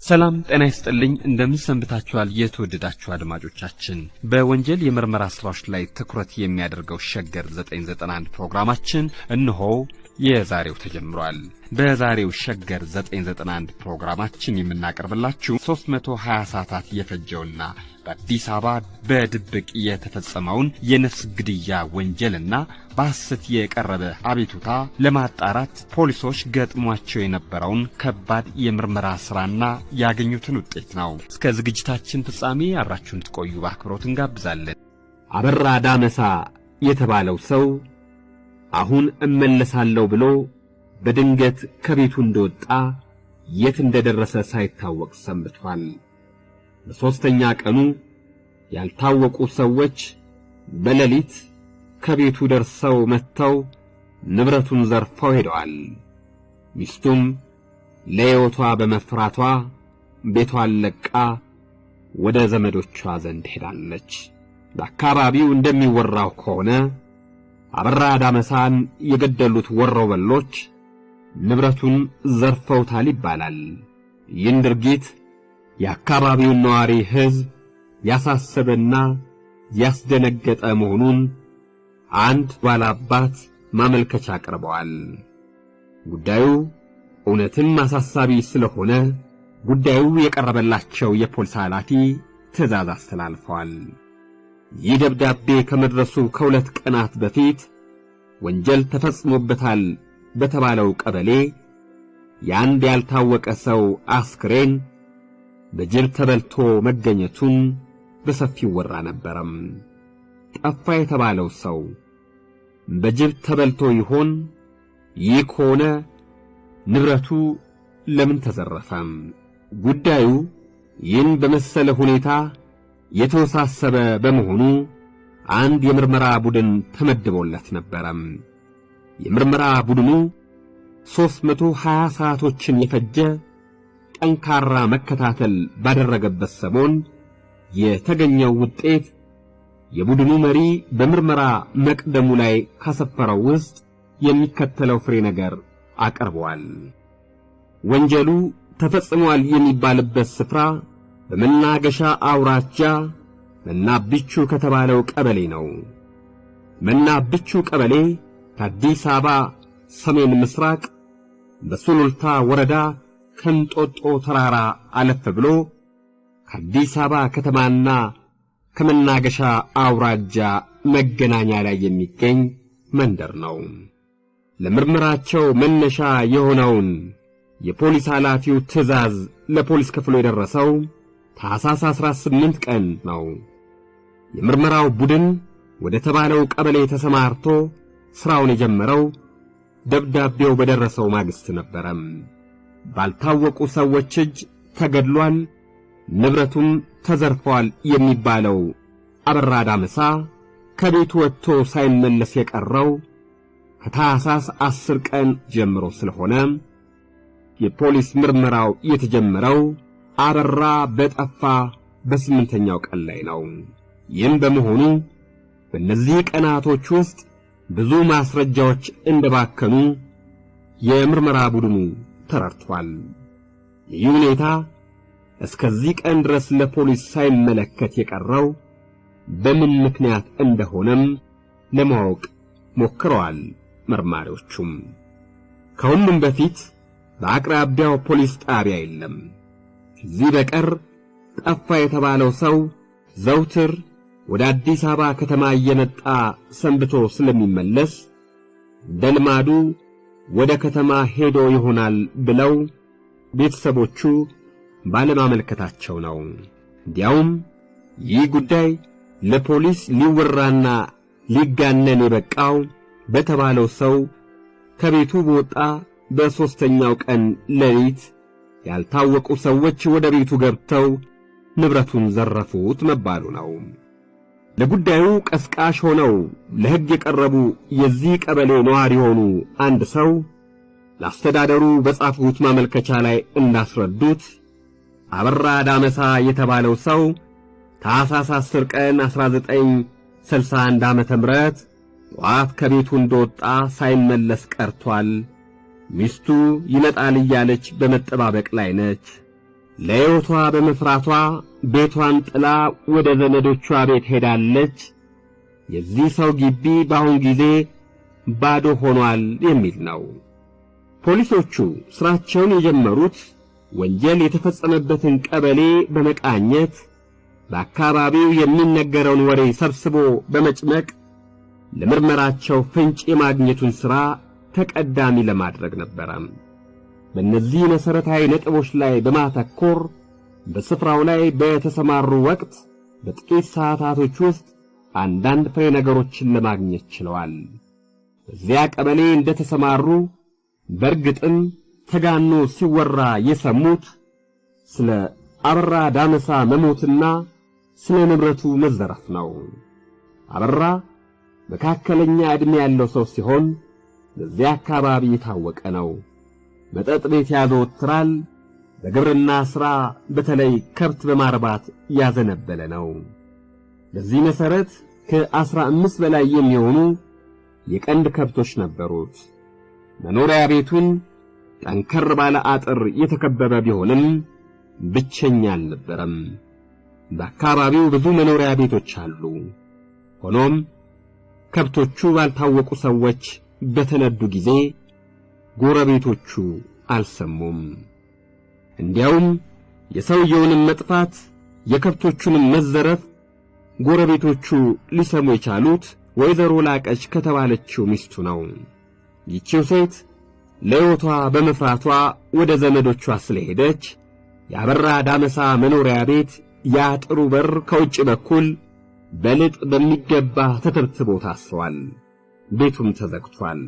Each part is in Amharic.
ሰላም ጤና ይስጥልኝ እንደምንሰንብታችኋል የተወደዳችሁ አድማጮቻችን በወንጀል የምርመራ ስራዎች ላይ ትኩረት የሚያደርገው ሸገር 991 ፕሮግራማችን እነሆ የዛሬው ተጀምሯል። በዛሬው ሸገር 991 ፕሮግራማችን የምናቀርብላችሁ 320 ሰዓታት የፈጀውና በአዲስ አበባ በድብቅ የተፈጸመውን የነፍስ ግድያ ወንጀልና በሐሰት የቀረበ አቤቱታ ለማጣራት ፖሊሶች ገጥሟቸው የነበረውን ከባድ የምርመራ ስራና ያገኙትን ውጤት ነው። እስከ ዝግጅታችን ፍጻሜ አብራችሁን ትቆዩ በአክብሮት እንጋብዛለን። አበራ ዳመሳ የተባለው ሰው አሁን እመለሳለሁ ብሎ በድንገት ከቤቱ እንደወጣ የት እንደደረሰ ሳይታወቅ ሰንብቷል። በሶስተኛ ቀኑ ያልታወቁ ሰዎች በሌሊት ከቤቱ ደርሰው መጥተው ንብረቱን ዘርፈው ሄደዋል። ሚስቱም ለሕይወቷ በመፍራቷ ቤቷን ለቃ ወደ ዘመዶቿ ዘንድ ሄዳለች። በአካባቢው እንደሚወራው ከሆነ አበራ ዳመሳን የገደሉት ወሮበሎች ንብረቱን ዘርፈውታል ይባላል። ይህን ድርጊት የአካባቢውን ነዋሪ ሕዝብ ያሳሰበና ያስደነገጠ መሆኑን አንድ ባላባት ማመልከቻ አቅርበዋል። ጉዳዩ እውነትም አሳሳቢ ስለሆነ ጉዳዩ የቀረበላቸው የፖሊስ ኃላፊ ትዕዛዝ አስተላልፈዋል። ይህ ደብዳቤ ከመድረሱ ከሁለት ቀናት በፊት ወንጀል ተፈጽሞበታል በተባለው ቀበሌ የአንድ ያልታወቀ ሰው አስክሬን በጅብ ተበልቶ መገኘቱን በሰፊው ወራ ነበረም። ጠፋ የተባለው ሰው በጅብ ተበልቶ ይሆን? ይህ ከሆነ ንብረቱ ለምን ተዘረፈም? ጉዳዩ ይህን በመሰለ ሁኔታ የተወሳሰበ በመሆኑ አንድ የምርመራ ቡድን ተመድቦለት ነበረም። የምርመራ ቡድኑ 320 ሰዓቶችን የፈጀ ጠንካራ መከታተል ባደረገበት ሰሞን የተገኘው ውጤት የቡድኑ መሪ በምርመራ መቅደሙ ላይ ካሰፈረው ውስጥ የሚከተለው ፍሬ ነገር አቀርበዋል። ወንጀሉ ተፈጽሟል የሚባልበት ስፍራ በመናገሻ አውራጃ መናብቹ ከተባለው ቀበሌ ነው። መናብቹ ቀበሌ ከአዲስ አበባ ሰሜን ምስራቅ በሱሉልታ ወረዳ ከንጦጦ ተራራ አለፍ ብሎ ከአዲስ አበባ ከተማና ከመናገሻ አውራጃ መገናኛ ላይ የሚገኝ መንደር ነው። ለምርመራቸው መነሻ የሆነውን የፖሊስ ኃላፊው ትዕዛዝ ለፖሊስ ክፍሉ የደረሰው ታኅሳስ 18 ቀን ነው። የምርመራው ቡድን ወደ ተባለው ቀበሌ ተሰማርቶ ስራውን የጀመረው ደብዳቤው በደረሰው ማግስት ነበረም። ባልታወቁ ሰዎች እጅ ተገድሏል፣ ንብረቱም ተዘርፏል የሚባለው አበራ ዳመሳ ከቤቱ ወጥቶ ሳይመለስ የቀረው ከታኅሳስ 10 ቀን ጀምሮ ስለሆነ የፖሊስ ምርመራው የተጀመረው አበራ በጠፋ በ8ኛው ቀን ላይ ነው። ይህም በመሆኑ በእነዚህ ቀናቶች ውስጥ ብዙ ማስረጃዎች እንደባከኑ የምርመራ ቡድኑ ተረድቷል። ይህ ሁኔታ እስከዚህ ቀን ድረስ ለፖሊስ ሳይመለከት የቀረው በምን ምክንያት እንደሆነም ለማወቅ ሞክረዋል መርማሪዎቹም። ከሁሉም በፊት በአቅራቢያው ፖሊስ ጣቢያ የለም። ከዚህ በቀር ጠፋ የተባለው ሰው ዘውትር ወደ አዲስ አበባ ከተማ እየመጣ ሰንብቶ ስለሚመለስ ደልማዱ ወደ ከተማ ሄዶ ይሆናል ብለው ቤተሰቦቹ ባለማመልከታቸው ነው። እንዲያውም ይህ ጉዳይ ለፖሊስ ሊወራና ሊጋነን የበቃው በተባለው ሰው ከቤቱ በወጣ በ3ኛው ቀን ሌሊት ያልታወቁ ሰዎች ወደ ቤቱ ገብተው ንብረቱን ዘረፉት መባሉ ነው። ለጉዳዩ ቀስቃሽ ሆነው ለሕግ የቀረቡ የዚህ ቀበሌ ነዋሪ የሆኑ አንድ ሰው ለአስተዳደሩ በጻፉት ማመልከቻ ላይ እንዳስረዱት አበራ ዳመሳ የተባለው ሰው ታኅሳስ 10 ቀን 1961 ዓመተ ምህረት ጠዋት ከቤቱ እንደወጣ ሳይመለስ ቀርቷል። ሚስቱ ይመጣል እያለች በመጠባበቅ ላይ ነች። ለሕይወቷ በመፍራቷ ቤቷን ጥላ ወደ ዘመዶቿ ቤት ሄዳለች። የዚህ ሰው ግቢ በአሁን ጊዜ ባዶ ሆኗል የሚል ነው። ፖሊሶቹ ስራቸውን የጀመሩት ወንጀል የተፈጸመበትን ቀበሌ በመቃኘት በአካባቢው የሚነገረውን ወሬ ሰብስቦ በመጭመቅ ለምርመራቸው ፍንጭ የማግኘቱን ሥራ ተቀዳሚ ለማድረግ ነበረ። በእነዚህ መሠረታዊ ነጥቦች ላይ በማተኮር በስፍራው ላይ በተሰማሩ ወቅት በጥቂት ሰዓታቶች ውስጥ አንዳንድ ፍሬ ነገሮችን ለማግኘት ችለዋል። በዚያ ቀበሌ እንደተሰማሩ በእርግጥም ተጋኖ ሲወራ የሰሙት ስለ አበራ ዳመሳ መሞትና ስለ ንብረቱ መዘረፍ ነው። አበራ መካከለኛ ዕድሜ ያለው ሰው ሲሆን በዚያ አካባቢ የታወቀ ነው። መጠጥ ቤት ያዘወትራል። በግብርና ሥራ በተለይ ከብት በማርባት ያዘነበለ ነው። በዚህ መሠረት ከ15 በላይ የሚሆኑ የቀንድ ከብቶች ነበሩት። መኖሪያ ቤቱን ጠንከር ባለ አጥር የተከበበ ቢሆንም ብቸኛ አልነበረም። በአካባቢው ብዙ መኖሪያ ቤቶች አሉ። ሆኖም ከብቶቹ ባልታወቁ ሰዎች በተነዱ ጊዜ ጎረቤቶቹ አልሰሙም። እንዲያውም የሰውየውንም መጥፋት የከብቶቹንም መዘረፍ ጎረቤቶቹ ሊሰሙ የቻሉት ወይዘሮ ላቀች ከተባለችው ሚስቱ ነው። ይህችው ሴት ለሕይወቷ በመፍራቷ ወደ ዘመዶቿ ስለሄደች ያበራ ዳመሳ መኖሪያ ቤት ያጥሩ በር ከውጭ በኩል በልጥ በሚገባ ተተብትቦ ታስሯል። ቤቱም ተዘግቷል።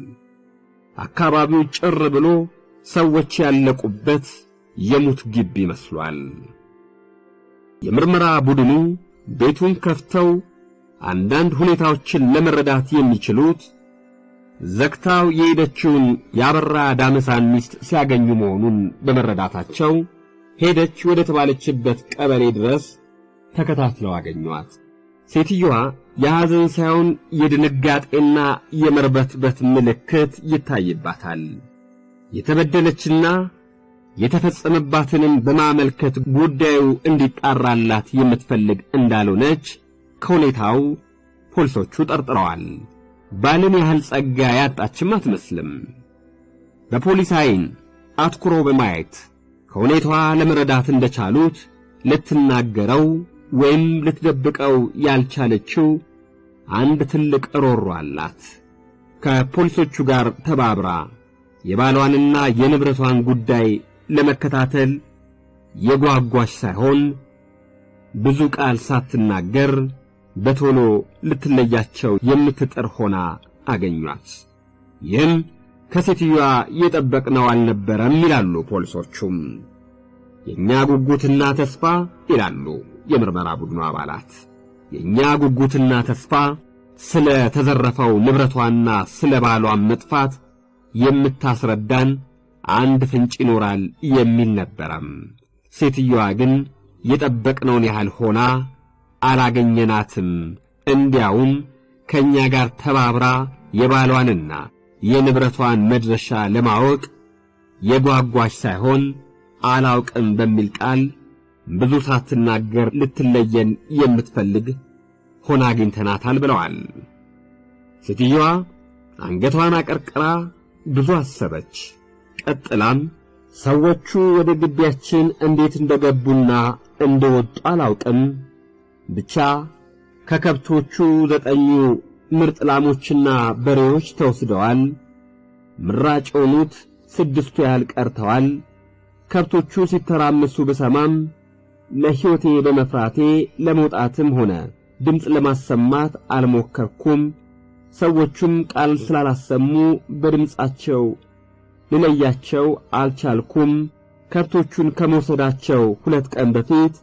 አካባቢው ጭር ብሎ ሰዎች ያለቁበት የሙት ግቢ መስሏል። የምርመራ ቡድኑ ቤቱን ከፍተው አንዳንድ ሁኔታዎችን ለመረዳት የሚችሉት ዘግታው የሄደችውን ያበራ ዳመሳን ሚስት ሲያገኙ መሆኑን በመረዳታቸው ሄደች ወደ ተባለችበት ቀበሌ ድረስ ተከታትለው አገኟት። ሴትዮዋ የሐዘን ሳይሆን የድንጋጤና የመርበትበት ምልክት ይታይባታል። የተበደለችና የተፈጸመባትንም በማመልከት ጉዳዩ እንዲጣራላት የምትፈልግ እንዳልሆነች ከሁኔታው ፖሊሶቹ ጠርጥረዋል። ባልን ያህል ጸጋ ያጣችም አትመስልም። በፖሊስ ዓይን አትኩሮ በማየት ከሁኔታዋ ለመረዳት እንደቻሉት ልትናገረው ወይም ልትደብቀው ያልቻለችው አንድ ትልቅ ሮሮ አላት። ከፖሊሶቹ ጋር ተባብራ የባሏንና የንብረቷን ጉዳይ ለመከታተል የጓጓች ሳይሆን ብዙ ቃል ሳትናገር በቶሎ ልትለያቸው የምትጥር ሆና አገኟት። ይህም ከሴትዮዋ የጠበቅነው አልነበረም ይላሉ ፖሊሶቹም። የኛ ጉጉትና ተስፋ ይላሉ የምርመራ ቡድኑ አባላት፣ የኛ ጉጉትና ተስፋ ስለ ተዘረፈው ንብረቷና ስለ ባሏ መጥፋት የምታስረዳን አንድ ፍንጭ ይኖራል የሚል ነበረም። ሴትዮዋ ግን የጠበቅነውን ያህል ሆና አላገኘናትም። እንዲያውም ከኛ ጋር ተባብራ የባሏንና የንብረቷን መድረሻ ለማወቅ የጓጓች ሳይሆን አላውቅም በሚል ቃል ብዙ ሳትናገር ልትለየን የምትፈልግ ሆና አግኝተናታል ብለዋል። ሴትዮዋ አንገቷን አቀርቅራ ብዙ አሰበች። ቀጥላም ሰዎቹ ወደ ግቢያችን እንዴት እንደገቡና እንደወጡ አላውቅም፣ ብቻ ከከብቶቹ 9 ምርጥ ላሞችና በሬዎች ተወስደዋል። ምራጭ የሆኑት 6 ያህል ቀርተዋል። ከብቶቹ ሲተራመሱ በሰማም ለሕይወቴ በመፍራቴ ለመውጣትም ሆነ ድምፅ ለማሰማት አልሞከርኩም። ሰዎቹም ቃል ስላላሰሙ በድምፃቸው ልለያቸው አልቻልኩም። ከብቶቹን ከመውሰዳቸው 2 ቀን በፊት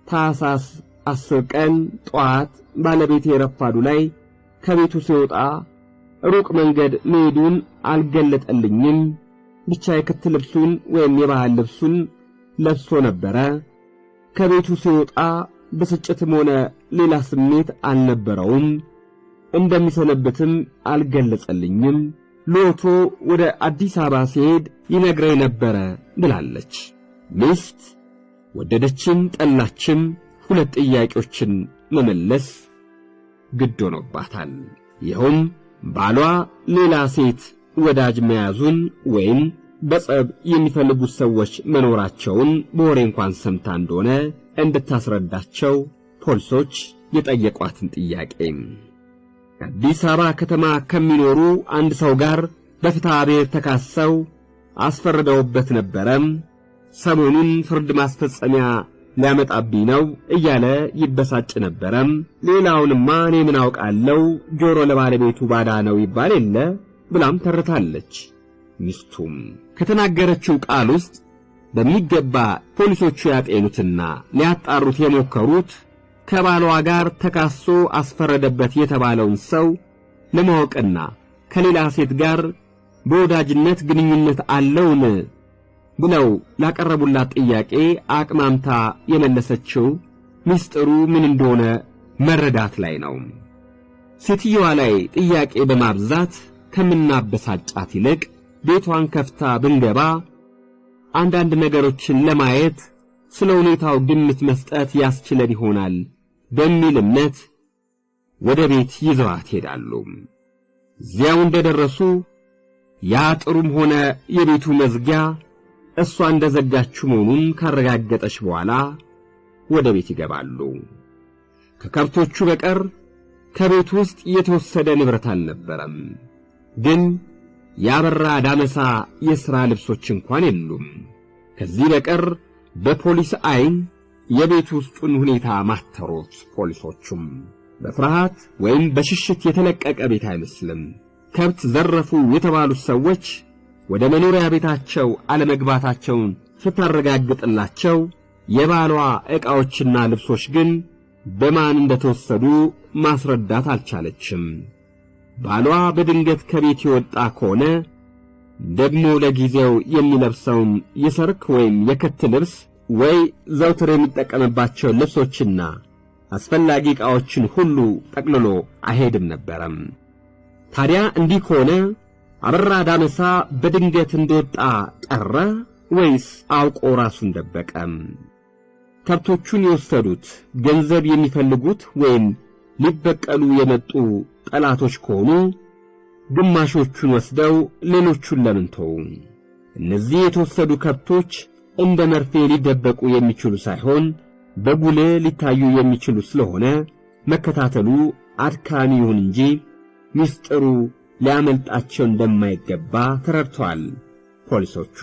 ታኅሳስ 10 ቀን ጠዋት ባለቤቴ ረፋዱ ላይ ከቤቱ ሲወጣ ሩቅ መንገድ መሄዱን አልገለጠልኝም። ብቻ የክት ልብሱን ወይም የባህል ልብሱን ለብሶ ነበረ። ከቤቱ ሲወጣ ብስጭትም ሆነ ሌላ ስሜት አልነበረውም። እንደሚሰነብትም አልገለጸልኝም። ሎቶ ወደ አዲስ አበባ ሲሄድ ይነግረኝ ነበረ ብላለች። ሚስት ወደደችም ጠላችም ሁለት ጥያቄዎችን መመለስ ግድ ሆኖባታል። ይኸውም ባሏ ሌላ ሴት ወዳጅ መያዙን ወይም በጸብ የሚፈልጉት ሰዎች መኖራቸውን በወሬ እንኳን ሰምታ እንደሆነ እንድታስረዳቸው ፖሊሶች የጠየቋትን ጥያቄ። አዲስ አበባ ከተማ ከሚኖሩ አንድ ሰው ጋር በፍትሐ ብሔር ተካሰው አስፈርደውበት ነበረም። ሰሞኑን ፍርድ ማስፈጸሚያ ሊያመጣብኝ ነው እያለ ይበሳጭ ነበረም። ሌላውንማ እኔ ምን አውቃለሁ ጆሮ ለባለቤቱ ባዳ ነው ይባል የለ ብላም ተርታለች። ሚስቱም ከተናገረችው ቃል ውስጥ በሚገባ ፖሊሶቹ ያጤኑትና ሊያጣሩት የሞከሩት ከባሏ ጋር ተካሶ አስፈረደበት የተባለውን ሰው ለማወቅና ከሌላ ሴት ጋር በወዳጅነት ግንኙነት አለውን ብለው ላቀረቡላት ጥያቄ አቅማምታ የመለሰችው ምስጢሩ ምን እንደሆነ መረዳት ላይ ነው። ሴትየዋ ላይ ጥያቄ በማብዛት ከምናበሳጫት ይልቅ ቤቷን ከፍታ ብንገባ አንዳንድ ነገሮችን ለማየት ስለ ሁኔታው ግምት መስጠት ያስችለን ይሆናል በሚል እምነት ወደ ቤት ይዘዋት ሄዳሉ። እዚያው እንደደረሱ ያጥሩም ሆነ የቤቱ መዝጊያ እሷ እንደዘጋችው መሆኑን ካረጋገጠች በኋላ ወደ ቤት ይገባሉ። ከከብቶቹ በቀር ከቤት ውስጥ የተወሰደ ንብረት አልነበረም። ግን ያበራ ዳመሳ የሥራ ልብሶች እንኳን የሉም። ከዚህ በቀር በፖሊስ ዓይን የቤት ውስጡን ሁኔታ ማተሮት ፖሊሶቹም በፍርሃት ወይም በሽሽት የተለቀቀ ቤት አይመስልም። ከብት ዘረፉ የተባሉት ሰዎች ወደ መኖሪያ ቤታቸው አለመግባታቸውን ስታረጋግጥላቸው የባሏ ዕቃዎችና ልብሶች ግን በማን እንደተወሰዱ ማስረዳት አልቻለችም። ባሏ በድንገት ከቤት የወጣ ከሆነ ደግሞ ለጊዜው የሚለብሰውን የሰርክ ወይም የክት ልብስ ወይ ዘውትር የሚጠቀምባቸው ልብሶችና አስፈላጊ ዕቃዎችን ሁሉ ጠቅልሎ አይሄድም ነበረም። ታዲያ እንዲህ ከሆነ አበራ ዳመሳ በድንገት እንደወጣ ቀረ ወይስ አውቆ ራሱን ደበቀም? ከብቶቹን የወሰዱት ገንዘብ የሚፈልጉት ወይም ሊበቀሉ የመጡ ጠላቶች ከሆኑ ግማሾቹን ወስደው ሌሎቹን ለምን ተው? እነዚህ የተወሰዱ ከብቶች እንደ መርፌ ሊደበቁ የሚችሉ ሳይሆን በጉልህ ሊታዩ የሚችሉ ስለሆነ መከታተሉ አድካሚ ይሁን እንጂ ምስጢሩ ሊያመልጣቸው እንደማይገባ ተረድተዋል ፖሊሶቹ።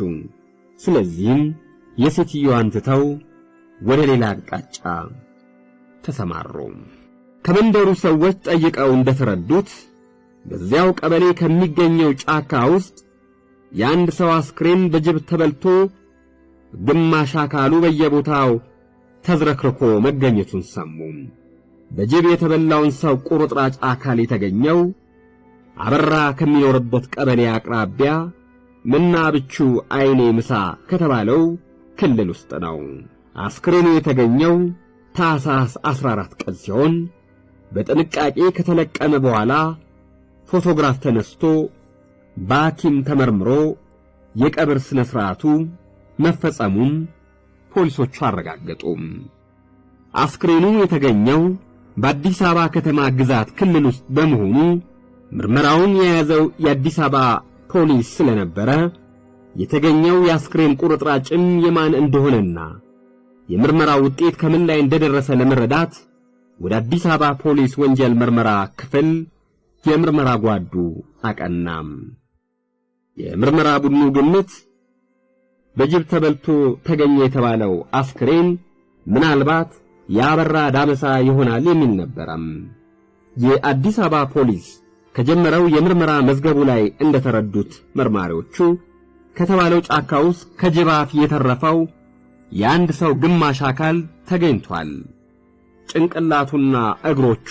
ስለዚህም የሴትዮዋን ትተው ወደ ሌላ አቅጣጫ ተሰማሩ። ከመንደሩ ሰዎች ጠይቀው እንደተረዱት በዚያው ቀበሌ ከሚገኘው ጫካ ውስጥ የአንድ ሰው አስክሬን በጅብ ተበልቶ ግማሽ አካሉ በየቦታው ተዝረክርኮ መገኘቱን ሰሙ። በጅብ የተበላውን ሰው ቁርጥራጭ አካል የተገኘው አበራ ከሚኖርበት ቀበሌ አቅራቢያ ምናብቹ አይኔ ምሳ ከተባለው ክልል ውስጥ ነው። አስክሬኑ የተገኘው ታኅሳስ 14 ቀን ሲሆን በጥንቃቄ ከተለቀመ በኋላ ፎቶግራፍ ተነስቶ በሐኪም ተመርምሮ የቀብር ስነ ሥርዓቱ መፈጸሙን ፖሊሶቹ አረጋገጡ። አስክሬኑ የተገኘው በአዲስ አበባ ከተማ ግዛት ክልል ውስጥ በመሆኑ ምርመራውን የያዘው የአዲስ አበባ ፖሊስ ስለነበረ የተገኘው የአስክሬን ቁርጥራጭም የማን እንደሆነና የምርመራው ውጤት ከምን ላይ እንደደረሰ ለመረዳት ወደ አዲስ አበባ ፖሊስ ወንጀል ምርመራ ክፍል የምርመራ ጓዱ አቀናም። የምርመራ ቡድኑ ግምት በጅብ ተበልቶ ተገኘ የተባለው አስክሬን ምናልባት ያበራ ዳመሳ ይሆናል የሚል ነበረም። የአዲስ አበባ ፖሊስ ከጀመረው የምርመራ መዝገቡ ላይ እንደተረዱት መርማሪዎቹ ከተባለው ጫካ ውስጥ ከጅብ አፍ የተረፈው የአንድ ሰው ግማሽ አካል ተገኝቷል። ጭንቅላቱና እግሮቹ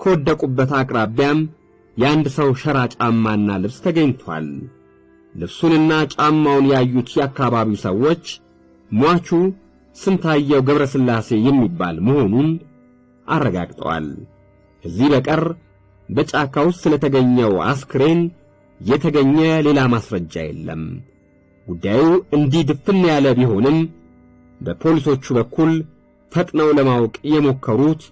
ከወደቁበት አቅራቢያም የአንድ ሰው ሸራ ጫማና ልብስ ተገኝቷል። ልብሱንና ጫማውን ያዩት የአካባቢው ሰዎች ሟቹ ስንታየው ገብረስላሴ የሚባል መሆኑን አረጋግጠዋል። ከዚህ በቀር በጫካ ውስጥ ስለተገኘው አስክሬን የተገኘ ሌላ ማስረጃ የለም። ጉዳዩ እንዲህ ድፍን ያለ ቢሆንም በፖሊሶቹ በኩል ፈጥነው ለማወቅ የሞከሩት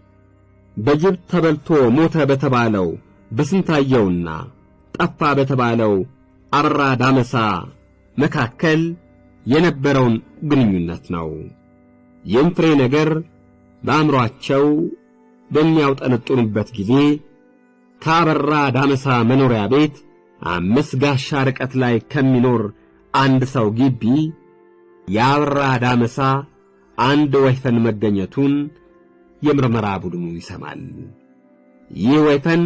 በጅብ ተበልቶ ሞተ በተባለው በስንታየውና ጠፋ በተባለው አበራ ዳመሳ መካከል የነበረውን ግንኙነት ነው። ይህም ፍሬ ነገር በአእምሮአቸው በሚያውጠነጥኑበት ጊዜ ከአበራ ዳመሳ መኖሪያ ቤት 5 ጋሻ ርቀት ላይ ከሚኖር አንድ ሰው ግቢ የአበራ ዳመሳ አንድ ወይፈን መገኘቱን የምርመራ ቡድኑ ይሰማል። ይህ ወይፈን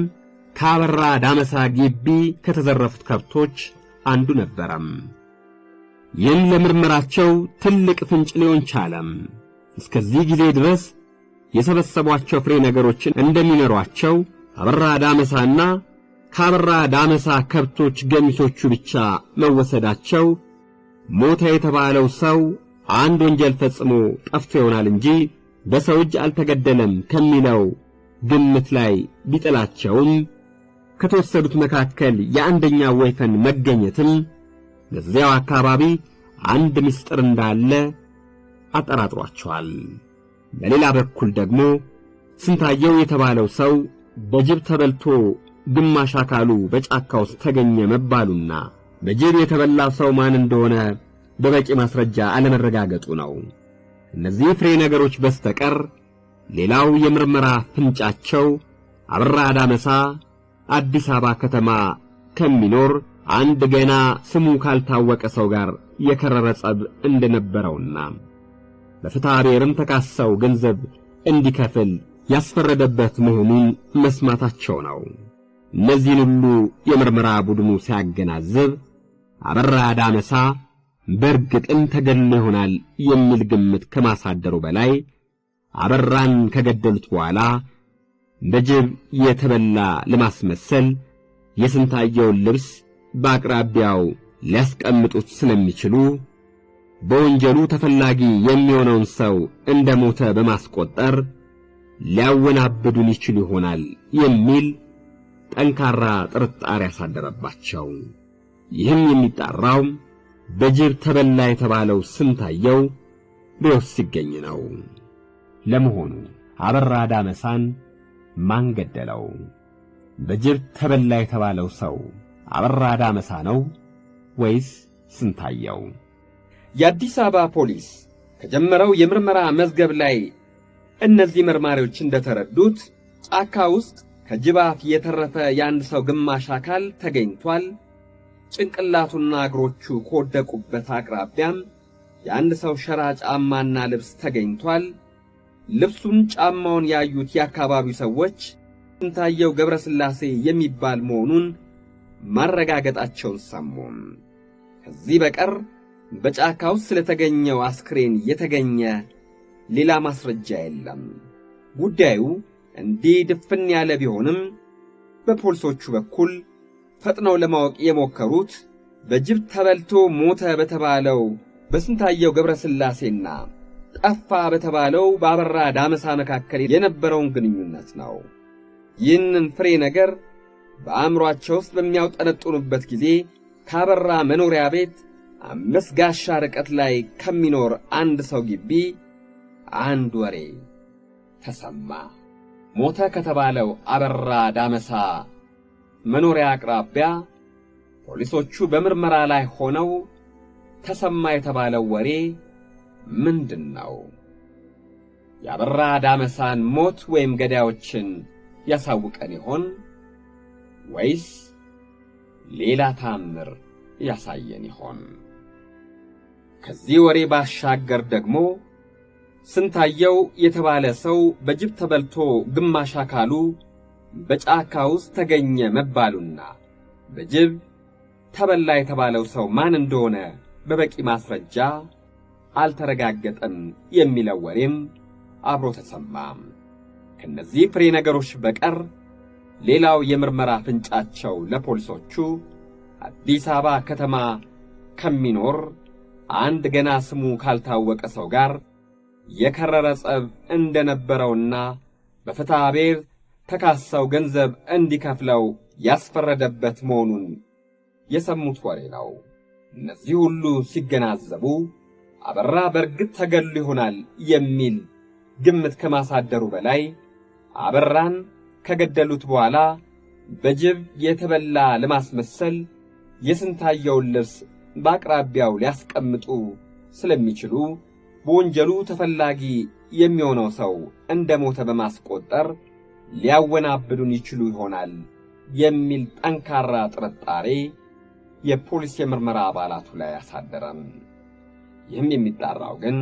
ከአበራ ዳመሳ ግቢ ከተዘረፉት ከብቶች አንዱ ነበረም። ይህን ለምርመራቸው ትልቅ ፍንጭ ሊሆን ቻለም። እስከዚህ ጊዜ ድረስ የሰበሰቧቸው ፍሬ ነገሮችን እንደሚመሯቸው አበራ ዳመሳና ከአበራ ዳመሳ ከብቶች ገሚሶቹ ብቻ መወሰዳቸው ሞተ የተባለው ሰው አንድ ወንጀል ፈጽሞ ጠፍቶ ይሆናል እንጂ በሰው እጅ አልተገደለም ከሚለው ግምት ላይ ቢጥላቸውም ከተወሰዱት መካከል የአንደኛው ወይፈን መገኘትም በዚያው አካባቢ አንድ ምስጢር እንዳለ አጠራጥሯቸዋል። በሌላ በኩል ደግሞ ስንታየው የተባለው ሰው በጅብ ተበልቶ ግማሽ አካሉ በጫካ ውስጥ ተገኘ መባሉና በጅብ የተበላው ሰው ማን እንደሆነ በበቂ ማስረጃ አለመረጋገጡ ነው። እነዚህ ፍሬ ነገሮች በስተቀር ሌላው የምርመራ ፍንጫቸው አበራ ዳመሳ አዲስ አበባ ከተማ ከሚኖር አንድ ገና ስሙ ካልታወቀ ሰው ጋር የከረረ ጸብ እንደነበረውና በፍትሐ ብሔርም ተካሰው ገንዘብ እንዲከፍል ያስፈረደበት መሆኑን መስማታቸው ነው። እነዚህን ሁሉ የምርመራ ቡድኑ ሲያገናዝብ አበራ ዳመሳ በእርግጥም ተገድሎ ይሆናል የሚል ግምት ከማሳደሩ በላይ አበራን ከገደሉት በኋላ በጅብ የተበላ ለማስመሰል የስንታየውን ልብስ በአቅራቢያው ሊያስቀምጡት ስለሚችሉ በወንጀሉ ተፈላጊ የሚሆነውን ሰው እንደሞተ በማስቆጠር ሊያወናብዱን ይችሉ ይሆናል የሚል ጠንካራ ጥርጣሬ ያሳደረባቸው። ይህም የሚጣራው በጅብ ተበላ የተባለው ስንታየው በሕይወት ሲገኝ ነው። ለመሆኑ አበራ ዳመሳን ማን ገደለው? በጅብ ተበላ የተባለው ሰው አበራ ዳመሳ ነው ወይስ ስንታየው? የአዲስ አበባ ፖሊስ ከጀመረው የምርመራ መዝገብ ላይ እነዚህ መርማሪዎች እንደተረዱት ጫካ ውስጥ ከጅብ አፍ የተረፈ የአንድ ሰው ግማሽ አካል ተገኝቷል። ጭንቅላቱና እግሮቹ ከወደቁበት አቅራቢያም የአንድ ሰው ሸራ ጫማና ልብስ ተገኝቷል። ልብሱን ጫማውን ያዩት የአካባቢው ሰዎች ስንታየው ገብረስላሴ የሚባል መሆኑን ማረጋገጣቸውን ሰሙ። ከዚህ በቀር በጫካ ውስጥ ስለተገኘው አስክሬን የተገኘ ሌላ ማስረጃ የለም። ጉዳዩ እንዲህ ድፍን ያለ ቢሆንም በፖሊሶቹ በኩል ፈጥነው ለማወቅ የሞከሩት በጅብ ተበልቶ ሞተ በተባለው በስንታየው ገብረስላሴና ጠፋ በተባለው በአበራ ዳመሳ መካከል የነበረውን ግንኙነት ነው። ይህንን ፍሬ ነገር በአእምሮአቸው ውስጥ በሚያውጠነጥኑበት ጊዜ ከአበራ መኖሪያ ቤት 5 ጋሻ ርቀት ላይ ከሚኖር አንድ ሰው ግቢ አንድ ወሬ ተሰማ። ሞተ ከተባለው አበራ ዳመሳ መኖሪያ አቅራቢያ ፖሊሶቹ በምርመራ ላይ ሆነው ተሰማ የተባለው ወሬ ምንድነው? የአበራ ዳመሳን ሞት ወይም ገዳዮችን ያሳውቀን ይሆን ወይስ ሌላ ታምር ያሳየን ይሆን? ከዚህ ወሬ ባሻገር ደግሞ ስንታየው የተባለ ሰው በጅብ ተበልቶ ግማሽ አካሉ በጫካ ውስጥ ተገኘ መባሉና በጅብ ተበላ የተባለው ሰው ማን እንደሆነ በበቂ ማስረጃ አልተረጋገጠም የሚለው ወሬም አብሮ ተሰማ። ከነዚህ ፍሬ ነገሮች በቀር ሌላው የምርመራ ፍንጫቸው ለፖሊሶቹ አዲስ አበባ ከተማ ከሚኖር አንድ ገና ስሙ ካልታወቀ ሰው ጋር የከረረ ጸብ እንደነበረውና በፍትሐ ብሔር ተካሰው ገንዘብ እንዲከፍለው ያስፈረደበት መሆኑን የሰሙት ወሬ ነው። እነዚህ ሁሉ ሲገናዘቡ አበራ በርግጥ ተገድሎ ይሆናል የሚል ግምት ከማሳደሩ በላይ አበራን ከገደሉት በኋላ በጅብ የተበላ ለማስመሰል የስንታየውን ልብስ በአቅራቢያው ሊያስቀምጡ ስለሚችሉ በወንጀሉ ተፈላጊ የሚሆነው ሰው እንደሞተ በማስቆጠር ሊያወናብዱን ይችሉ ይሆናል የሚል ጠንካራ ጥርጣሬ የፖሊስ የምርመራ አባላቱ ላይ አሳደረም። ይህም የሚጣራው ግን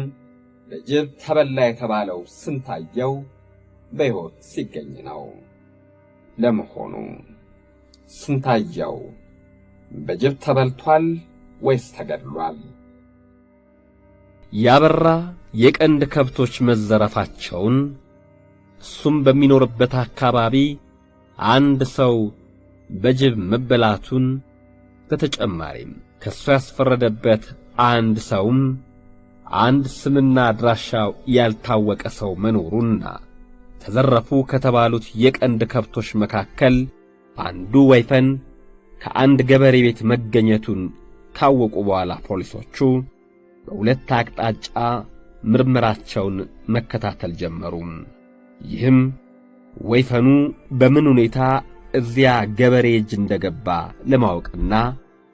በጅብ ተበላ የተባለው ስንታየው በሕይወት ሲገኝ ነው። ለመሆኑ ስንታየው በጅብ ተበልቷል ወይስ ተገድሏል? ያበራ የቀንድ ከብቶች መዘረፋቸውን እሱም በሚኖርበት አካባቢ አንድ ሰው በጅብ መበላቱን በተጨማሪም ከሱ ያስፈረደበት አንድ ሰውም አንድ ስምና አድራሻው ያልታወቀ ሰው መኖሩና ተዘረፉ ከተባሉት የቀንድ ከብቶች መካከል አንዱ ወይፈን ከአንድ ገበሬ ቤት መገኘቱን ካወቁ በኋላ ፖሊሶቹ በሁለት አቅጣጫ ምርመራቸውን መከታተል ጀመሩ። ይህም ወይፈኑ በምን ሁኔታ እዚያ ገበሬ እጅ እንደገባ ለማወቅና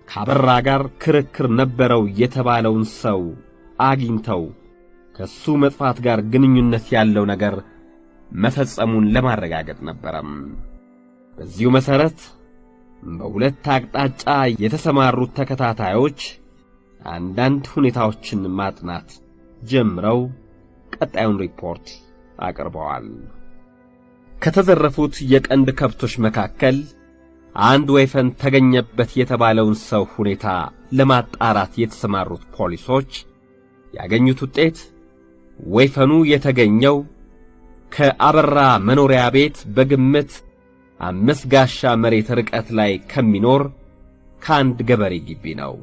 ከአበራ ጋር ክርክር ነበረው የተባለውን ሰው አግኝተው ከሱ መጥፋት ጋር ግንኙነት ያለው ነገር መፈጸሙን ለማረጋገጥ ነበረም። በዚሁ መሰረት በሁለት አቅጣጫ የተሰማሩት ተከታታዮች አንዳንድ ሁኔታዎችን ማጥናት ጀምረው ቀጣዩን ሪፖርት አቅርበዋል። ከተዘረፉት የቀንድ ከብቶች መካከል አንድ ወይፈን ተገኘበት የተባለውን ሰው ሁኔታ ለማጣራት የተሰማሩት ፖሊሶች ያገኙት ውጤት ወይፈኑ የተገኘው ከአበራ መኖሪያ ቤት በግምት 5 ጋሻ መሬት ርቀት ላይ ከሚኖር ከአንድ ገበሬ ግቢ ነው።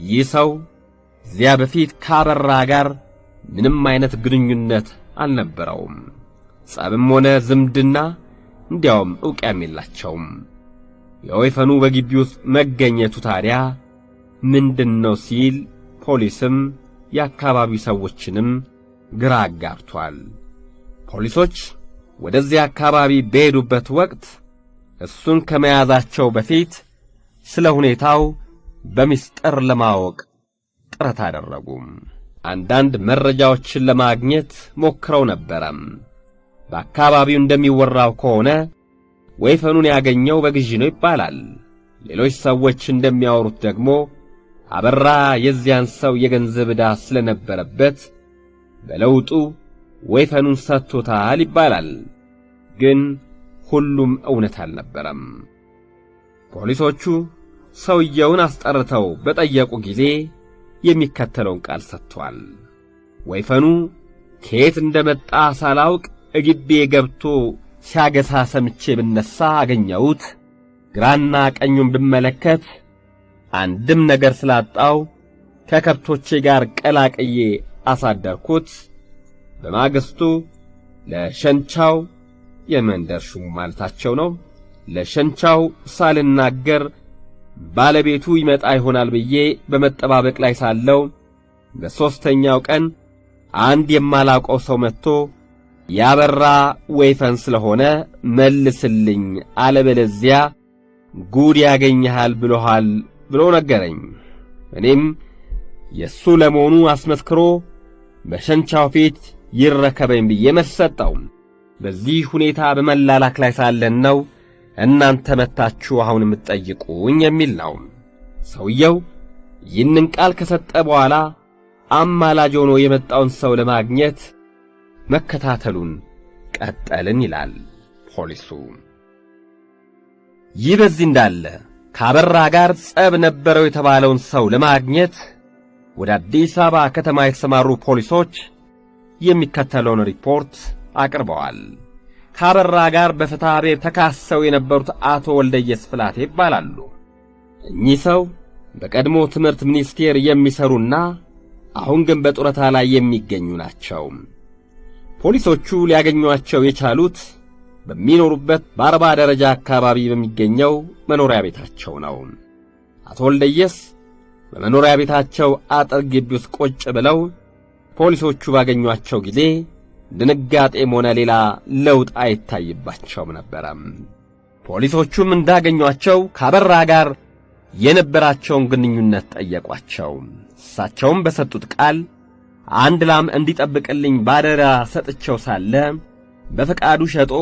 ይህ ሰው እዚያ በፊት ከአበራ ጋር ምንም አይነት ግንኙነት አልነበረውም። ጸብም ሆነ ዝምድና እንዲያውም ዕውቅያም የላቸውም። የወይፈኑ በግቢ ውስጥ መገኘቱ ታዲያ ምንድነው ሲል ፖሊስም የአካባቢው ሰዎችንም ግራ አጋብቷል። ፖሊሶች ወደዚያ አካባቢ በሄዱበት ወቅት እሱን ከመያዛቸው በፊት ስለ ሁኔታው በሚስጥር ለማወቅ ጥረት አደረጉ። አንዳንድ መረጃዎችን ለማግኘት ሞክረው ነበረም። በአካባቢው እንደሚወራው ከሆነ ወይፈኑን ያገኘው በግዢ ነው ይባላል። ሌሎች ሰዎች እንደሚያወሩት ደግሞ አበራ የዚያን ሰው የገንዘብ ዕዳ ስለነበረበት በለውጡ ወይፈኑን ሰጥቶታል ይባላል። ግን ሁሉም እውነት አልነበረም። ፖሊሶቹ ሰውየውን አስጠርተው በጠየቁ ጊዜ የሚከተለውን ቃል ሰጥቷል። ወይፈኑ ከየት እንደመጣ ሳላውቅ እግቤ ገብቶ ሲያገሳ ሰምቼ ብነሳ አገኘሁት። ግራና ቀኙን ብመለከት አንድም ነገር ስላጣው ከከብቶቼ ጋር ቀላቅዬ አሳደርኩት። በማግስቱ ለሸንቻው የመንደር ሹም ማለታቸው ነው። ለሸንቻው ሳልናገር ባለቤቱ ይመጣ ይሆናል ብዬ በመጠባበቅ ላይ ሳለው በሦስተኛው ቀን አንድ የማላውቀው ሰው መጥቶ ያበራ ወይፈን ስለሆነ መልስልኝ፣ አለበለዚያ ጉድ ያገኘሃል ብሎሃል ብሎ ነገረኝ። እኔም የሱ ለመሆኑ አስመስክሮ በሸንቻው ፊት ይረከበኝ ብዬ መልስ ሰጠው። በዚህ ሁኔታ በመላላክ ላይ ሳለን ነው እናንተ መታችሁ አሁን የምትጠይቁኝ የሚል ነው። ሰውየው ይህንን ቃል ከሰጠ በኋላ አማላጅ ሆኖ የመጣውን ሰው ለማግኘት መከታተሉን ቀጠልን ይላል ፖሊሱ። ይህ በዚህ እንዳለ ከአበራ ጋር ጸብ ነበረው የተባለውን ሰው ለማግኘት ወደ አዲስ አበባ ከተማ የተሰማሩ ፖሊሶች የሚከተለውን ሪፖርት አቅርበዋል። ከአበራ ጋር በፍትሐ ብሔር ተካሰው የነበሩት አቶ ወልደየስ ፍላቴ ይባላሉ። እኚህ ሰው በቀድሞ ትምህርት ሚኒስቴር የሚሰሩና አሁን ግን በጡረታ ላይ የሚገኙ ናቸው። ፖሊሶቹ ሊያገኟቸው የቻሉት በሚኖሩበት በ40 ደረጃ አካባቢ በሚገኘው መኖሪያ ቤታቸው ነው። አቶ ወልደየስ በመኖሪያ ቤታቸው አጥር ግቢ ውስጥ ቁጭ ብለው ፖሊሶቹ ባገኟቸው ጊዜ ድንጋጤም ሆነ ሌላ ለውጥ አይታይባቸውም ነበር። ፖሊሶቹም እንዳገኟቸው ከአበራ ጋር የነበራቸውን ግንኙነት ጠየቋቸው። እሳቸውም በሰጡት ቃል አንድ ላም እንዲጠብቅልኝ ባደራ ሰጥቼው ሳለ በፈቃዱ ሸጦ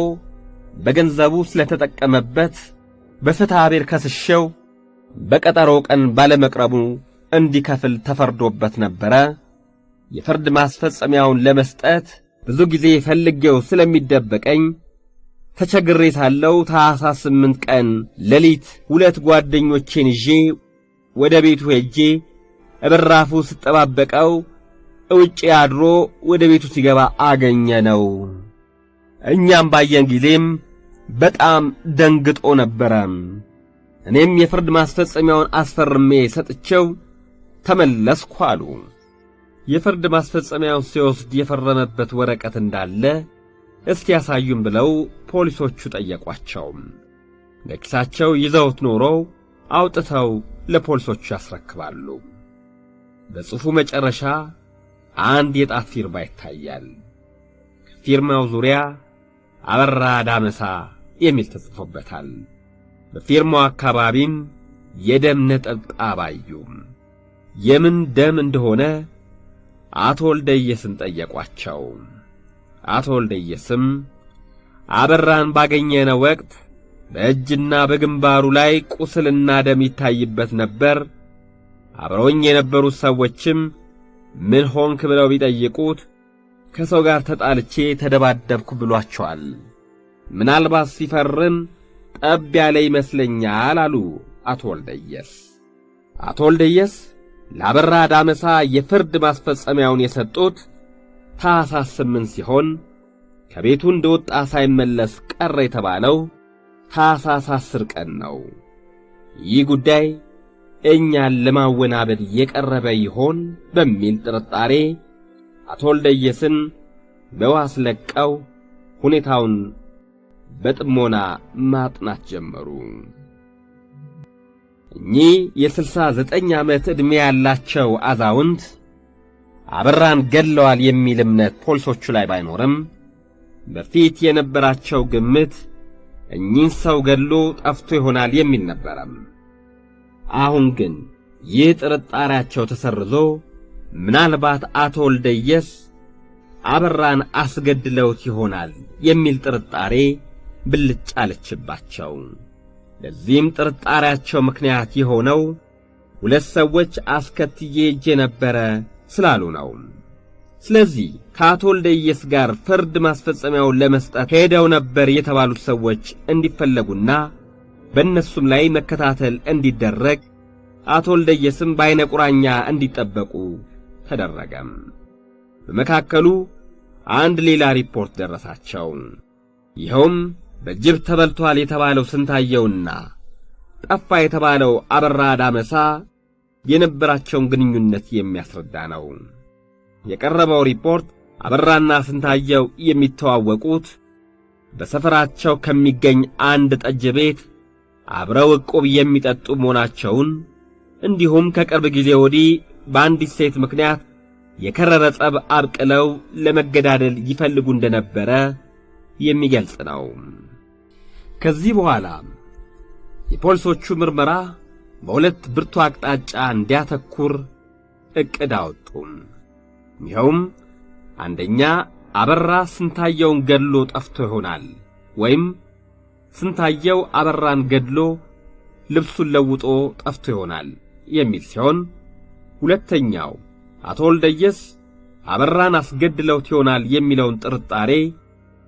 በገንዘቡ ስለተጠቀመበት በፍትሐ ብሔር ከስሼው በቀጠሮው ቀን ባለመቅረቡ እንዲከፍል ተፈርዶበት ነበረ። የፍርድ ማስፈጸሚያውን ለመስጠት ብዙ ጊዜ ፈልጌው ስለሚደበቀኝ ተቸግሬ ሳለው ታኅሳስ 8 ቀን ሌሊት 2 ጓደኞቼን ይዤ ወደ ቤቱ ሄጄ በራፉ ስጠባበቀው ውጪ አድሮ ወደ ቤቱ ሲገባ አገኘነው። እኛም ባየን ጊዜም በጣም ደንግጦ ነበረ። እኔም የፍርድ ማስፈጸሚያውን አስፈርሜ ሰጥቼው ተመለስኩ አሉ። የፍርድ ማስፈጸሚያውን ሲወስድ የፈረመበት ወረቀት እንዳለ እስቲ ያሳዩን ብለው ፖሊሶቹ ጠየቋቸው። ለኪሳቸው ይዘውት ኖሮ አውጥተው ለፖሊሶቹ ያስረክባሉ። በጽሑፉ መጨረሻ አንድ የጣት ፊርማ ይታያል። ከፊርማው ዙሪያ አበራ ዳመሳ የሚል ተጽፎበታል። በፊርማው አካባቢም የደም ነጠብጣብ አዩ። የምን ደም እንደሆነ አቶ ወልደየስን ጠየቋቸው። አቶ ወልደየስም አበራን ባገኘነው ወቅት በእጅና በግንባሩ ላይ ቁስልና ደም ይታይበት ነበር። አብረውኝ የነበሩት ሰዎችም ምን ሆንክ ብለው ቢጠይቁት ከሰው ጋር ተጣልቼ ተደባደብኩ ብሏቸዋል። ምናልባት ሲፈርም ጠብ ያለ ይመስለኛል አሉ አቶ ወልደየስ። አቶ ወልደየስ ለአበራ ዳመሳ የፍርድ ማስፈጸሚያውን የሰጡት ታኅሳስ 8 ሲሆን ከቤቱ እንደወጣ ሳይመለስ ቀረ የተባለው ታኅሳስ 10 ቀን ነው። ይህ ጉዳይ እኛን ለማወናበድ የቀረበ ይሆን በሚል ጥርጣሬ አቶ ወልደየስን በዋስ ለቀው ሁኔታውን በጥሞና ማጥናት ጀመሩ። እኚህ የ69 ዓመት ዕድሜ ያላቸው አዛውንት አበራን ገለዋል የሚል እምነት ፖሊሶቹ ላይ ባይኖርም በፊት የነበራቸው ግምት እኚህን ሰው ገሎ ጠፍቶ ይሆናል የሚል ነበረ። አሁን ግን ይህ ጥርጣሬያቸው ተሰርዞ ምናልባት አቶ ወልደየስ አበራን አስገድለውት ይሆናል የሚል ጥርጣሬ ብልጭ አለችባቸው። ለዚህም ጥርጣሬያቸው ምክንያት የሆነው 2 ሰዎች አስከትዬ ሄጄ ነበረ ስላሉ ነው። ስለዚህ ከአቶ ወልደየስ ጋር ፍርድ ማስፈጸሚያውን ለመስጠት ሄደው ነበር የተባሉት ሰዎች እንዲፈለጉና በእነሱም ላይ መከታተል እንዲደረግ አቶ ወልደየስም በዓይነ ቁራኛ እንዲጠበቁ ተደረገ። በመካከሉ አንድ ሌላ ሪፖርት ደረሳቸው። ይኸውም በጅብ ተበልቷል የተባለው ስንታየውና ጠፋ የተባለው አበራ ዳመሳ የነበራቸውን ግንኙነት የሚያስረዳ ነው። የቀረበው ሪፖርት አበራና ስንታየው የሚተዋወቁት በሰፈራቸው ከሚገኝ አንድ ጠጅ ቤት አብረው ዕቁብ የሚጠጡ መሆናቸውን እንዲሁም ከቅርብ ጊዜ ወዲህ በአንዲት ሴት ምክንያት የከረረ ጸብ አብቅለው ለመገዳደል ይፈልጉ እንደነበረ የሚገልጽ ነው። ከዚህ በኋላ የፖሊሶቹ ምርመራ በሁለት ብርቱ አቅጣጫ እንዲያተኩር ዕቅድ አወጡ። ይኸውም አንደኛ አበራ ስንታየውን ገድሎ ጠፍቶ ይሆናል ወይም ስንታየው አበራን ገድሎ ልብሱን ለውጦ ጠፍቶ ይሆናል የሚል ሲሆን፣ ሁለተኛው አቶ ወልደየስ አበራን አስገድለውት ይሆናል የሚለውን ጥርጣሬ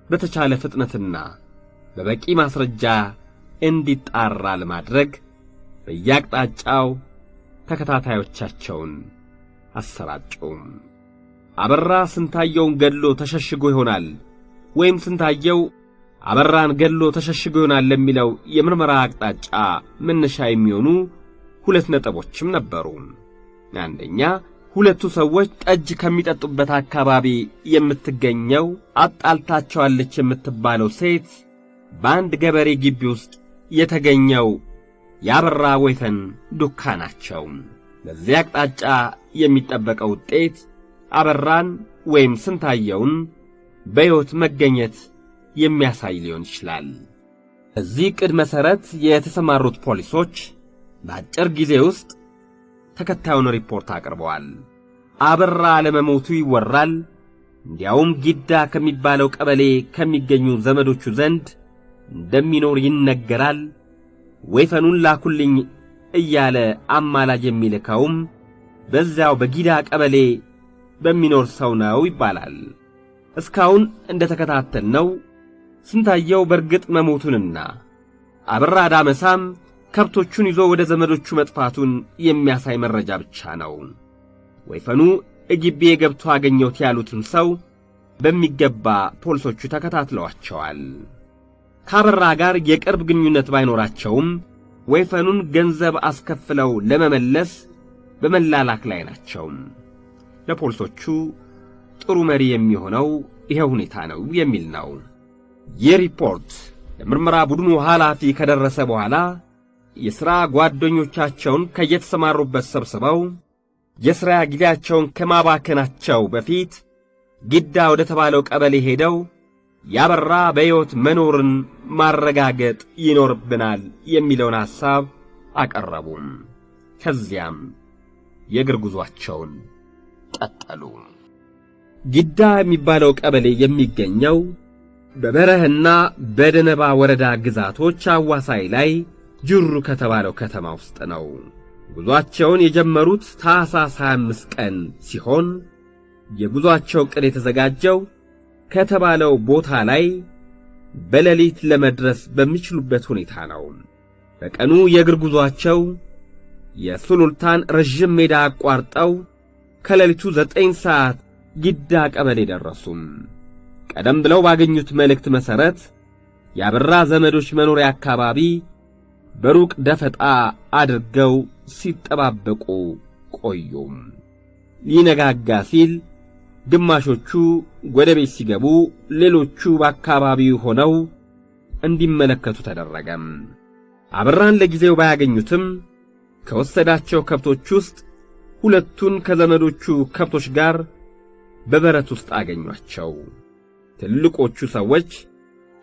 በተቻለ ፍጥነትና በበቂ ማስረጃ እንዲጣራ ለማድረግ በየአቅጣጫው ተከታታዮቻቸውን አሰራጩ። አበራ ስንታየውን ገድሎ ተሸሽጎ ይሆናል ወይም ስንታየው አበራን ገድሎ ተሸሽጎ ይሆናል ለሚለው የምርመራ አቅጣጫ መነሻ የሚሆኑ 2 ነጥቦችም ነበሩ። አንደኛ፣ ሁለቱ ሰዎች ጠጅ ከሚጠጡበት አካባቢ የምትገኘው አጣልታቸዋለች የምትባለው ሴት በአንድ ገበሬ ግቢ ውስጥ የተገኘው የአበራ ወይፈን ዱካ ናቸው። በዚያ አቅጣጫ የሚጠበቀው ውጤት አበራን ወይም ስንታየውን በሕይወት መገኘት የሚያሳይ ሊሆን ይችላል። በዚህ ዕቅድ መሠረት የተሰማሩት ፖሊሶች በአጭር ጊዜ ውስጥ ተከታዩን ሪፖርት አቅርበዋል። አበራ ለመሞቱ ይወራል። እንዲያውም ጊዳ ከሚባለው ቀበሌ ከሚገኙ ዘመዶቹ ዘንድ እንደሚኖር ይነገራል። ወይፈኑን ላኩልኝ እያለ አማላጅ የሚልከውም በዚያው በጊዳ ቀበሌ በሚኖር ሰው ነው ይባላል። እስካሁን እንደተከታተልነው ስንታየው በርግጥ መሞቱንና አበራ ዳመሳም ከብቶቹን ይዞ ወደ ዘመዶቹ መጥፋቱን የሚያሳይ መረጃ ብቻ ነው። ወይፈኑ እግቤ ገብቶ አገኘሁት ያሉትን ሰው በሚገባ ፖሊሶቹ ተከታትለዋቸዋል። ከአበራ ጋር የቅርብ ግንኙነት ባይኖራቸውም ወይፈኑን ገንዘብ አስከፍለው ለመመለስ በመላላክ ላይ ናቸው። ለፖሊሶቹ ጥሩ መሪ የሚሆነው ይሄ ሁኔታ ነው የሚል ነው። ይህ ሪፖርት ለምርመራ ቡድኑ ኃላፊ ከደረሰ በኋላ የሥራ ጓደኞቻቸውን ከየተሰማሩበት ሰብስበው የሥራ ጊዜያቸውን ከማባከናቸው በፊት ጊዳ ወደ ተባለው ቀበሌ ሄደው ያበራ በሕይወት መኖርን ማረጋገጥ ይኖርብናል የሚለውን ሐሳብ አቀረቡም። ከዚያም የእግር ጉዟቸውን ቀጠሉ። ጊዳ የሚባለው ቀበሌ የሚገኘው በበረህና በደነባ ወረዳ ግዛቶች አዋሳይ ላይ ጅሩ ከተባለው ከተማ ውስጥ ነው። ጉዟቸውን የጀመሩት ታኅሳስ 25 ቀን ሲሆን የጉዟቸው ዕቅድ የተዘጋጀው ከተባለው ቦታ ላይ በሌሊት ለመድረስ በሚችሉበት ሁኔታ ነው። በቀኑ የእግር ጉዟቸው የሱሉልታን ረዥም ሜዳ አቋርጠው ከሌሊቱ 9 ሰዓት ጊዳ ቀበሌ ደረሱም። ቀደም ብለው ባገኙት መልእክት መሠረት ያበራ ዘመዶች መኖሪያ አካባቢ በሩቅ ደፈጣ አድርገው ሲጠባበቁ ቆዩም። ሊነጋጋ ሲል ግማሾቹ ወደ ቤት ሲገቡ፣ ሌሎቹ በአካባቢው ሆነው እንዲመለከቱ ተደረገም። አበራን ለጊዜው ባያገኙትም ከወሰዳቸው ከብቶች ውስጥ ሁለቱን ከዘመዶቹ ከብቶች ጋር በበረት ውስጥ አገኟቸው። ትልቆቹ ሰዎች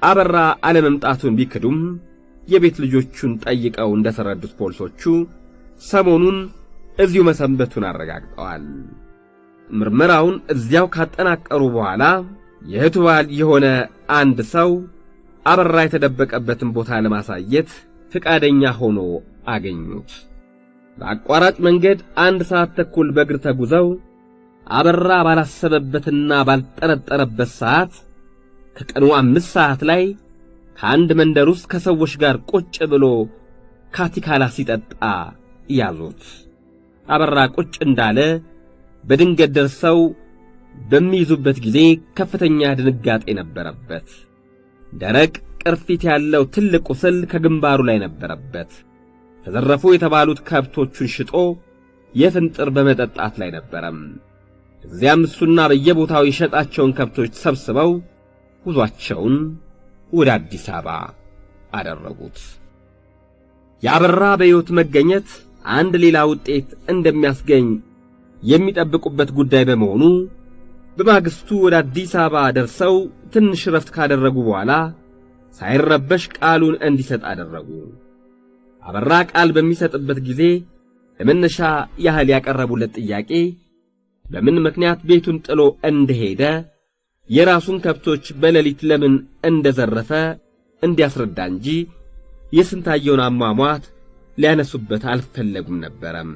አበራ አለመምጣቱን ቢክዱም የቤት ልጆቹን ጠይቀው እንደተረዱት ፖሊሶቹ ሰሞኑን እዚሁ መሰንበቱን አረጋግጠዋል። ምርመራውን እዚያው ካጠናቀሩ በኋላ የእህቱ ባል የሆነ አንድ ሰው አበራ የተደበቀበትን ቦታ ለማሳየት ፈቃደኛ ሆኖ አገኙት። በአቋራጭ መንገድ 1 ሰዓት ተኩል በእግር ተጉዘው አበራ ባላሰበበትና ባልጠረጠረበት ሰዓት ከቀኑ 5 ሰዓት ላይ ከአንድ መንደር ውስጥ ከሰዎች ጋር ቁጭ ብሎ ካቲካላ ሲጠጣ ያዙት። አበራ ቁጭ እንዳለ በድንገት ደርሰው በሚይዙበት ጊዜ ከፍተኛ ድንጋጤ ነበረበት። ደረቅ ቅርፊት ያለው ትልቅ ቁስል ከግንባሩ ላይ ነበረበት። ተዘረፉ የተባሉት ከብቶቹን ሽጦ የፍንጥር በመጠጣት ላይ ነበረም። እዚያም እሱና በየቦታው የሸጣቸውን ከብቶች ሰብስበው ጉዟቸውን ወደ አዲስ አበባ አደረጉት። ያበራ በሕይወት መገኘት አንድ ሌላ ውጤት እንደሚያስገኝ የሚጠብቁበት ጉዳይ በመሆኑ በማግስቱ ወደ አዲስ አበባ ደርሰው ትንሽ ረፍት ካደረጉ በኋላ ሳይረበሽ ቃሉን እንዲሰጥ አደረጉ። አበራ ቃል በሚሰጥበት ጊዜ ለመነሻ ያህል ያቀረቡለት ጥያቄ በምን ምክንያት ቤቱን ጥሎ እንደሄደ፣ የራሱን ከብቶች በሌሊት ለምን እንደዘረፈ እንዲያስረዳ እንጂ የስንታየውን አሟሟት ሊያነሱበት አልፈለጉም ነበረም።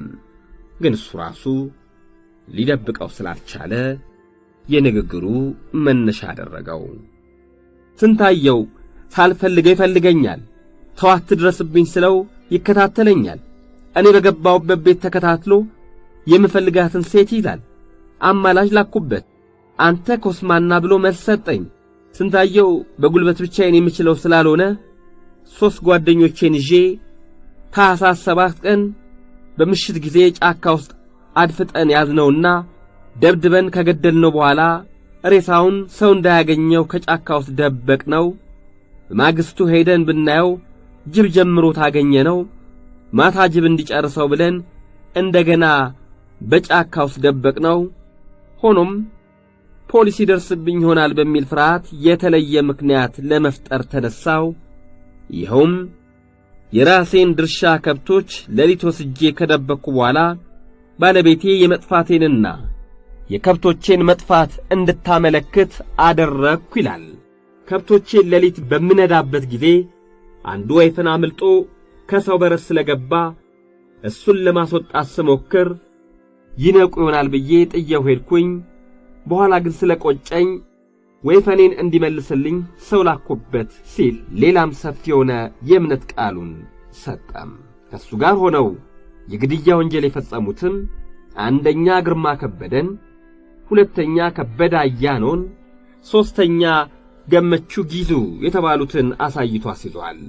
ግን እሱ ራሱ ሊደብቀው ስላልቻለ የንግግሩ መነሻ አደረገው። ስንታየው ሳልፈልገው ይፈልገኛል፣ ተው አትድረስብኝ ስለው ይከታተለኛል። እኔ በገባሁበት ቤት ተከታትሎ የምፈልጋትን ሴት ይዛል። አማላጅ ላኩበት፣ አንተ ኮስማና ብሎ መልስ ሰጠኝ። ስንታየው በጉልበት ብቻዬን የምችለው ስላልሆነ 3 ጓደኞቼን ይዤ ታኅሳስ 7 ቀን በምሽት ጊዜ ጫካ ውስጥ አድፍጠን ያዝነውና ደብድበን ከገደልነው በኋላ ሬሳውን ሰው እንዳያገኘው ከጫካ ውስጥ ደበቅነው። በማግስቱ ሄደን ብናየው ጅብ ጀምሮ ታገኘነው። ማታ ጅብ እንዲጨርሰው ብለን እንደገና በጫካ ውስጥ ደበቅነው። ሆኖም ፖሊስ ይደርስብኝ ይሆናል በሚል ፍርሃት የተለየ ምክንያት ለመፍጠር ተነሳው። ይኸውም የራሴን ድርሻ ከብቶች ሌሊት ወስጄ ከደበቅኩ በኋላ ባለቤቴ የመጥፋቴንና የከብቶቼን መጥፋት እንድታመለክት አደረግኩ ይላል። ከብቶቼን ሌሊት በምነዳበት ጊዜ አንዱ ወይፈን አምልጦ ከሰው በረት ስለገባ እሱን ለማስወጣት ስሞክር ይነቁ ይሆናል ብዬ ጥየው ሄድኩኝ። በኋላ ግን ስለቆጨኝ ወይፈኔን እንዲመልስልኝ ሰው ላኩበት ሲል ሌላም ሰፊ የሆነ የእምነት ቃሉን ሰጠም። ከሱ ጋር ሆነው የግድያ ወንጀል የፈጸሙትም አንደኛ ግርማ ከበደን፣ ሁለተኛ ከበደ አያኖን፣ ሶስተኛ ገመቹ ጊዙ የተባሉትን አሳይቶ አስይዟል።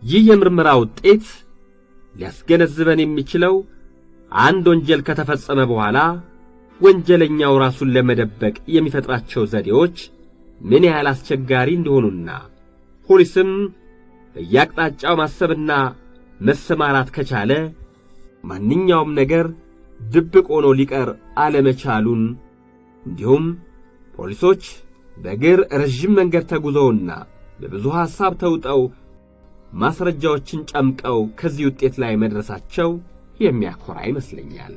ይህ የምርመራ ውጤት ሊያስገነዝበን የሚችለው አንድ ወንጀል ከተፈጸመ በኋላ ወንጀለኛው ራሱን ለመደበቅ የሚፈጥራቸው ዘዴዎች ምን ያህል አስቸጋሪ እንደሆኑና ፖሊስም በየአቅጣጫው ማሰብና መሰማራት ከቻለ ማንኛውም ነገር ድብቅ ሆኖ ሊቀር አለመቻሉን እንዲሁም ፖሊሶች በእግር ረጅም መንገድ ተጉዘውና በብዙ ሐሳብ ተውጠው ማስረጃዎችን ጨምቀው ከዚህ ውጤት ላይ መድረሳቸው የሚያኮራ ይመስለኛል።